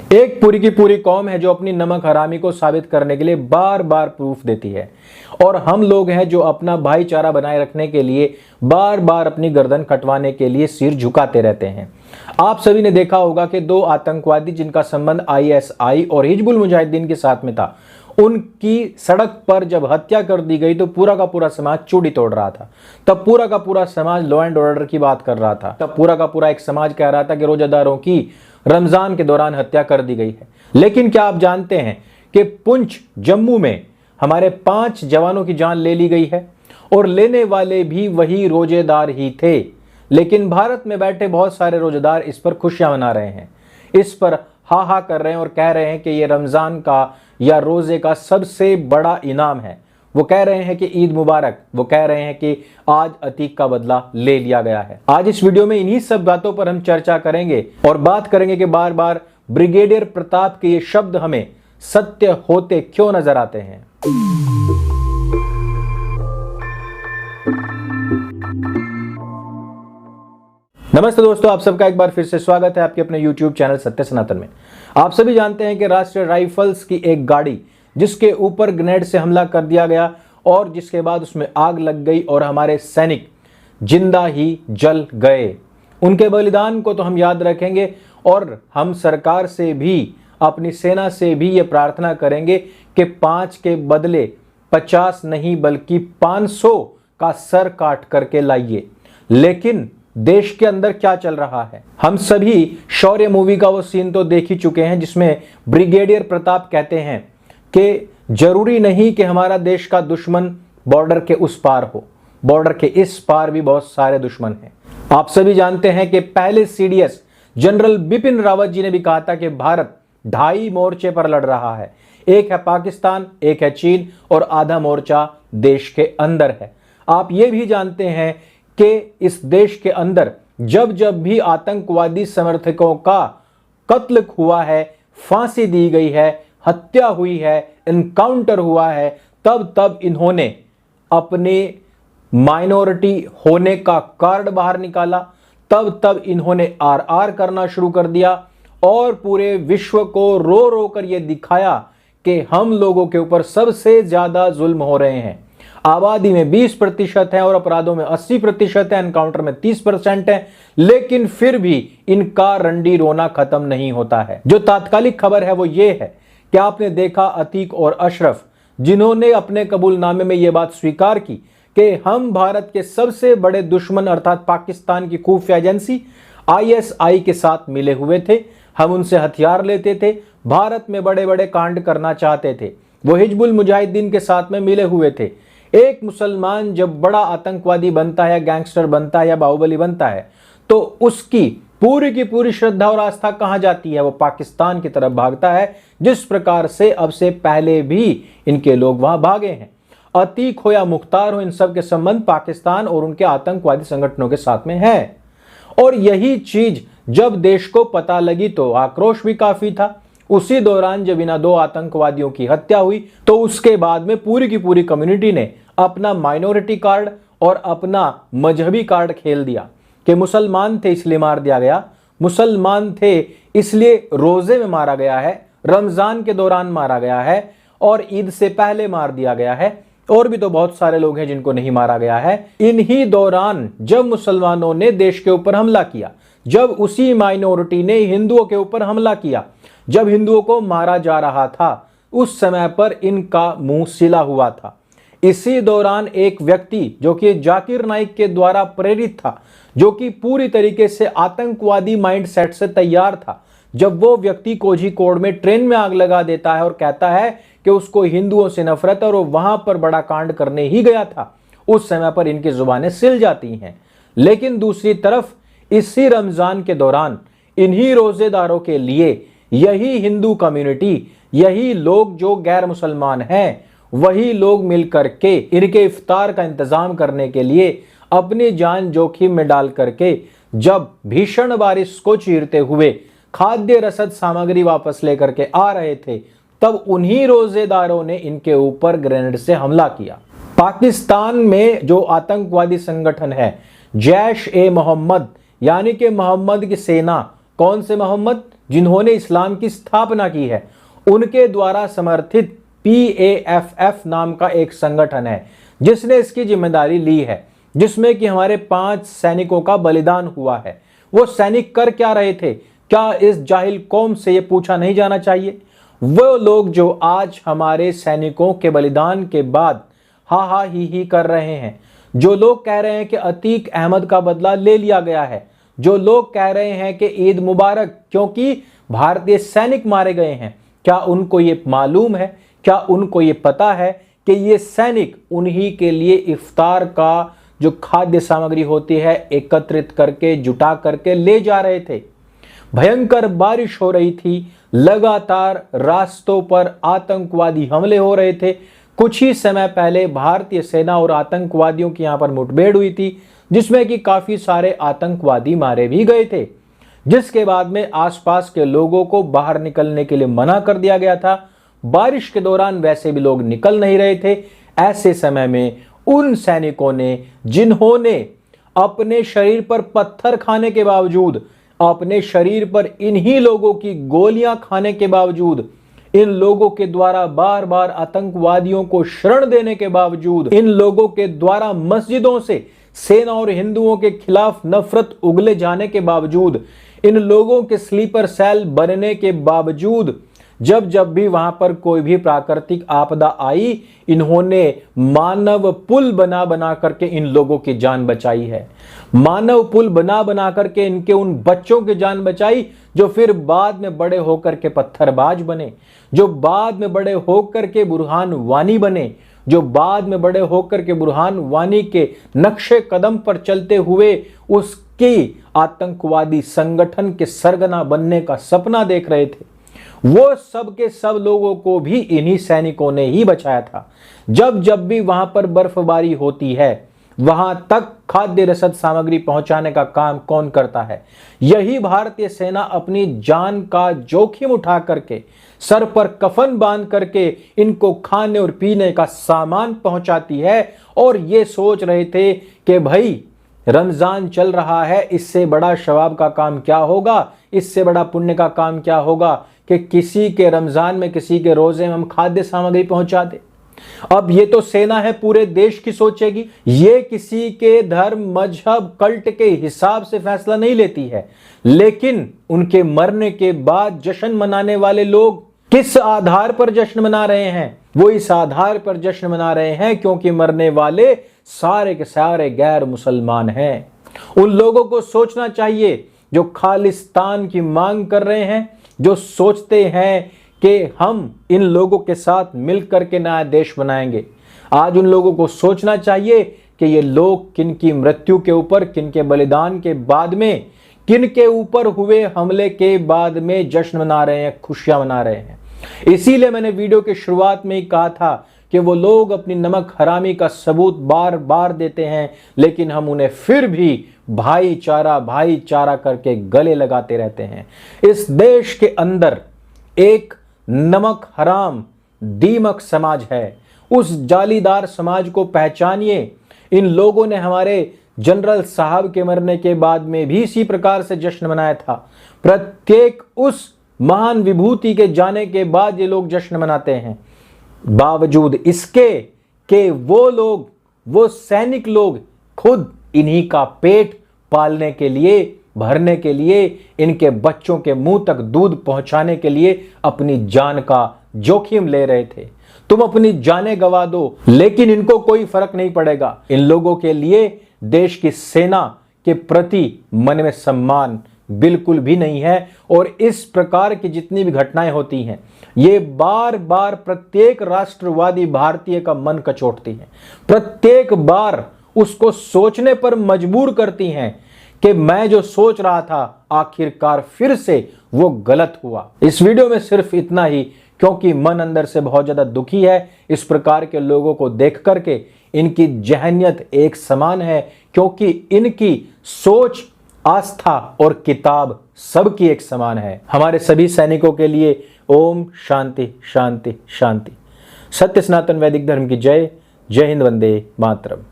एक पूरी की पूरी कौम है जो अपनी नमक हरामी को साबित करने के लिए बार बार प्रूफ देती है, और हम लोग हैं जो अपना भाईचारा बनाए रखने के लिए बार बार अपनी गर्दन कटवाने के लिए सिर झुकाते रहते हैं। आप सभी ने देखा होगा कि दो आतंकवादी जिनका संबंध आईएसआई और हिजबुल मुजाहिदीन के साथ में था, उनकी सड़क पर जब हत्या कर दी गई तो पूरा का पूरा समाज चूड़ी तोड़ रहा था। तब पूरा का पूरा समाज लॉ एंड ऑर्डर की बात कर रहा था। तब पूरा का पूरा एक समाज कह रहा था कि रोजादारों की रमजान के दौरान हत्या कर दी गई है। लेकिन क्या आप जानते हैं कि पुंछ जम्मू में हमारे 5 जवानों की जान ले ली गई है, और लेने वाले भी वही रोजेदार ही थे। लेकिन भारत में बैठे बहुत सारे रोजेदार इस पर खुशियां मना रहे हैं, इस पर हा हा कर रहे हैं और कह रहे हैं कि ये रमजान का या रोजे का सबसे बड़ा इनाम है। वो कह रहे हैं कि ईद मुबारक, वो कह रहे हैं कि आज अतीक का बदला ले लिया गया है। आज इस वीडियो में इन्हीं सब बातों पर हम चर्चा करेंगे और बात करेंगे कि बार बार ब्रिगेडियर प्रताप के ये शब्द हमें सत्य होते क्यों नजर आते हैं। नमस्ते दोस्तों, आप सबका एक बार फिर से स्वागत है आपके अपने YouTube चैनल सत्य सनातन में। आप सभी जानते हैं कि राष्ट्रीय राइफल्स की एक गाड़ी जिसके ऊपर ग्रेनेड से हमला कर दिया गया और जिसके बाद उसमें आग लग गई और हमारे सैनिक जिंदा ही जल गए। उनके बलिदान को तो हम याद रखेंगे और हम सरकार से भी, अपनी सेना से भी ये प्रार्थना करेंगे कि 5 के बदले 50 नहीं बल्कि 500 का सर काट करके लाइए। लेकिन देश के अंदर क्या चल रहा है? हम सभी शौर्य मूवी का वो सीन तो देख ही चुके हैं जिसमें ब्रिगेडियर प्रताप कहते हैं कि जरूरी नहीं कि हमारा देश का दुश्मन बॉर्डर के उस पार हो, बॉर्डर के इस पार भी बहुत सारे दुश्मन हैं। आप सभी जानते हैं कि पहले सीडीएस जनरल बिपिन रावत जी ने भी कहा था कि भारत 2.5 मोर्चे पर लड़ रहा है। एक है पाकिस्तान, एक है चीन और आधा मोर्चा देश के अंदर है। आप ये भी जानते हैं कि इस देश के अंदर जब जब भी आतंकवादी समर्थकों का कत्ल हुआ है, फांसी दी गई है, हत्या हुई है, इनकाउंटर हुआ है, तब तब इन्होंने अपने माइनॉरिटी होने का कार्ड बाहर निकाला, तब तब इन्होंने आरआर करना शुरू कर दिया और पूरे विश्व को रो रो कर यह दिखाया कि हम लोगों के ऊपर सबसे ज्यादा जुल्म हो रहे हैं। आबादी में 20% है और अपराधों में 80% है, एनकाउंटर में 30% है, लेकिन फिर भी इनका रंडी रोना खत्म नहीं होता है। जो तात्कालिक खबर है वो ये है कि आपने देखा अतीक और अशरफ, जिन्होंने अपने कबूलनामे में यह बात स्वीकार की कि हम भारत के सबसे बड़े दुश्मन अर्थात पाकिस्तान की खुफिया एजेंसी आईएसआई के साथ मिले हुए थे, हम उनसे हथियार लेते थे, भारत में बड़े बड़े कांड करना चाहते थे। वो हिजबुल मुजाहिदीन के साथ में मिले हुए थे। एक मुसलमान जब बड़ा आतंकवादी बनता है, गैंगस्टर बनता है या बाहुबली बनता है, तो उसकी पूरी की पूरी श्रद्धा और आस्था कहां जाती है? वो पाकिस्तान की तरफ भागता है, जिस प्रकार से अब से पहले भी इनके लोग वहां भागे हैं। अतीक हो या मुख्तार हो, इन सब के संबंध पाकिस्तान और उनके आतंकवादी संगठनों के साथ में है। और यही चीज जब देश को पता लगी तो आक्रोश भी काफी था। उसी दौरान जब इन 2 आतंकवादियों की हत्या हुई तो उसके बाद में पूरी की पूरी कम्युनिटी ने अपना माइनॉरिटी कार्ड और अपना मजहबी कार्ड खेल दिया कि मुसलमान थे इसलिए मार दिया गया, मुसलमान थे इसलिए रोजे में मारा गया है, रमजान के दौरान मारा गया है और ईद से पहले मार दिया गया है, और भी तो बहुत सारे लोग हैं जिनको नहीं मारा गया है। इन्हीं दौरान जब मुसलमानों ने देश के ऊपर हमला किया, जब उसी माइनॉरिटी ने हिंदुओं के ऊपर हमला किया, जब हिंदुओं को मारा जा रहा था, उस समय पर इनका मुंह सिला हुआ था। इसी दौरान एक व्यक्ति जो कि जाकिर नाइक के द्वारा प्रेरित था, जो कि पूरी तरीके से आतंकवादी माइंडसेट से तैयार था, जब वो व्यक्ति कोझिकोड में ट्रेन में आग लगा देता है और कहता है कि उसको हिंदुओं से नफरत और वो वहां पर बड़ा कांड करने ही गया था, उस समय पर इनकी जुबानें सिल जाती हैं। लेकिन दूसरी तरफ इसी रमजान के दौरान इन्हीं रोजेदारों के लिए यही हिंदू कम्युनिटी, यही लोग जो गैर मुसलमान हैं, वही लोग मिलकर के इनके इफ्तार का इंतजाम करने के लिए अपनी जान जोखिम में डाल करके जब भीषण बारिश को चीरते हुए खाद्य रसद सामग्री वापस लेकर के आ रहे थे, तब उन्हीं रोजेदारों ने इनके ऊपर ग्रेनेड से हमला किया। पाकिस्तान में जो आतंकवादी संगठन है जैश ए मोहम्मद, यानी कि मोहम्मद की सेना, कौन से मोहम्मद? जिन्होंने इस्लाम की स्थापना की है, उनके द्वारा समर्थित PAFF नाम का एक संगठन है जिसने इसकी जिम्मेदारी ली है, जिसमें कि हमारे 5 सैनिकों का बलिदान हुआ है। वो सैनिक कर क्या रहे थे? क्या इस जाहिल कौम से ये पूछा नहीं जाना चाहिए? वो लोग जो आज हमारे सैनिकों के बलिदान के बाद हा हा ही कर रहे हैं, जो लोग कह रहे हैं कि अतीक अहमद का बदला ले लिया गया है, जो लोग कह रहे हैं कि ईद मुबारक क्योंकि भारतीय सैनिक मारे गए हैं, क्या उनको ये मालूम है, क्या उनको ये पता है कि ये सैनिक उन्हीं के लिए इफ्तार का जो खाद्य सामग्री होती है एकत्रित करके जुटा करके ले जा रहे थे? भयंकर बारिश हो रही थी, लगातार रास्तों पर आतंकवादी हमले हो रहे थे। कुछ ही समय पहले भारतीय सेना और आतंकवादियों की यहां पर मुठभेड़ हुई थी, जिसमें कि काफी सारे आतंकवादी मारे भी गए थे, जिसके बाद में आसपास के लोगों को बाहर निकलने के लिए मना कर दिया गया था। बारिश के दौरान वैसे भी लोग निकल नहीं रहे थे। ऐसे समय में उन सैनिकों ने, जिन्होंने अपने शरीर पर पत्थर खाने के बावजूद, अपने शरीर पर इन्हीं लोगों की गोलियां खाने के बावजूद, इन लोगों के द्वारा बार बार आतंकवादियों को शरण देने के बावजूद, इन लोगों के द्वारा मस्जिदों से सेना और हिंदुओं के खिलाफ नफरत उगले जाने के बावजूद, इन लोगों के स्लीपर सेल बनने के बावजूद, जब जब भी वहां पर कोई भी प्राकृतिक आपदा आई, इन्होंने मानव पुल बना बना करके इन लोगों की जान बचाई है। मानव पुल बना बना करके इनके उन बच्चों की जान बचाई जो फिर बाद में बड़े होकर के पत्थरबाज बने, जो बाद में बड़े होकर के बुरहान वानी बने, जो बाद में बड़े होकर के बुरहान वानी के नक्शे कदम पर चलते हुए उसकी आतंकवादी संगठन के सरगना बनने का सपना देख रहे थे। वो सब के सब लोगों को भी इन्हीं सैनिकों ने ही बचाया था। जब जब भी वहां पर बर्फबारी होती है, वहां तक खाद्य रसद सामग्री पहुंचाने का काम कौन करता है? यही भारतीय सेना अपनी जान का जोखिम उठा करके, सर पर कफन बांध करके इनको खाने और पीने का सामान पहुंचाती है। और ये सोच रहे थे कि भाई रमजान चल रहा है, इससे बड़ा शवाब का काम क्या होगा, इससे बड़ा पुण्य का काम क्या होगा कि किसी के रमजान में, किसी के रोजे में हम खाद्य सामग्री पहुंचा दें। अब ये तो सेना है, पूरे देश की सोचेगी। ये किसी के धर्म, मजहब, कल्ट के हिसाब से फैसला नहीं लेती है। लेकिन उनके मरने के बाद जश्न मनाने वाले लोग किस आधार पर जश्न मना रहे हैं? वो इस आधार पर जश्न मना रहे हैं क्योंकि मरने वाले सारे के सारे गैर मुसलमान हैं। उन लोगों को सोचना चाहिए जो खालिस्तान की मांग कर रहे हैं, जो सोचते हैं कि हम इन लोगों के साथ मिलकर के नया देश बनाएंगे। आज उन लोगों को सोचना चाहिए कि ये लोग किन की मृत्यु के ऊपर, किन के बलिदान के बाद में, किन के ऊपर हुए हमले के बाद में जश्न मना रहे हैं, खुशियां मना रहे हैं। इसीलिए मैंने वीडियो की शुरुआत में ही कहा था कि वो लोग अपनी नमक हरामी का सबूत बार बार देते हैं, लेकिन हम उन्हें फिर भी भाईचारा करके गले लगाते रहते हैं। इस देश के अंदर एक नमक हराम दीमक समाज है। उस जालीदार समाज को पहचानिए। इन लोगों ने हमारे जनरल साहब के मरने के बाद में भी इसी प्रकार से जश्न मनाया था। प्रत्येक उस महान विभूति के जाने के बाद ये लोग जश्न मनाते हैं। बावजूद इसके कि वो लोग, वो सैनिक लोग खुद इन्हीं का पेट पालने के लिए, भरने के लिए, इनके बच्चों के मुंह तक दूध पहुंचाने के लिए अपनी जान का जोखिम ले रहे थे। तुम अपनी जानें गवा दो, लेकिन इनको कोई फर्क नहीं पड़ेगा। इन लोगों के लिए देश की सेना के प्रति मन में सम्मान बिल्कुल भी नहीं है। और इस प्रकार की जितनी भी घटनाएं होती हैं, ये बार बार प्रत्येक राष्ट्रवादी भारतीय का मन कचोटती हैं, प्रत्येक बार उसको सोचने पर मजबूर करती हैं कि मैं जो सोच रहा था आखिरकार फिर से वो गलत हुआ। इस वीडियो में सिर्फ इतना ही, क्योंकि मन अंदर से बहुत ज्यादा दुखी है इस प्रकार के लोगों को देख करके। इनकी जहनियत एक समान है, क्योंकि इनकी सोच, आस्था और किताब सबकी एक समान है। हमारे सभी सैनिकों के लिए ओम शांति शांति शांति। सत्य सनातन वैदिक धर्म की जय। जय हिंद, वंदे मातरम।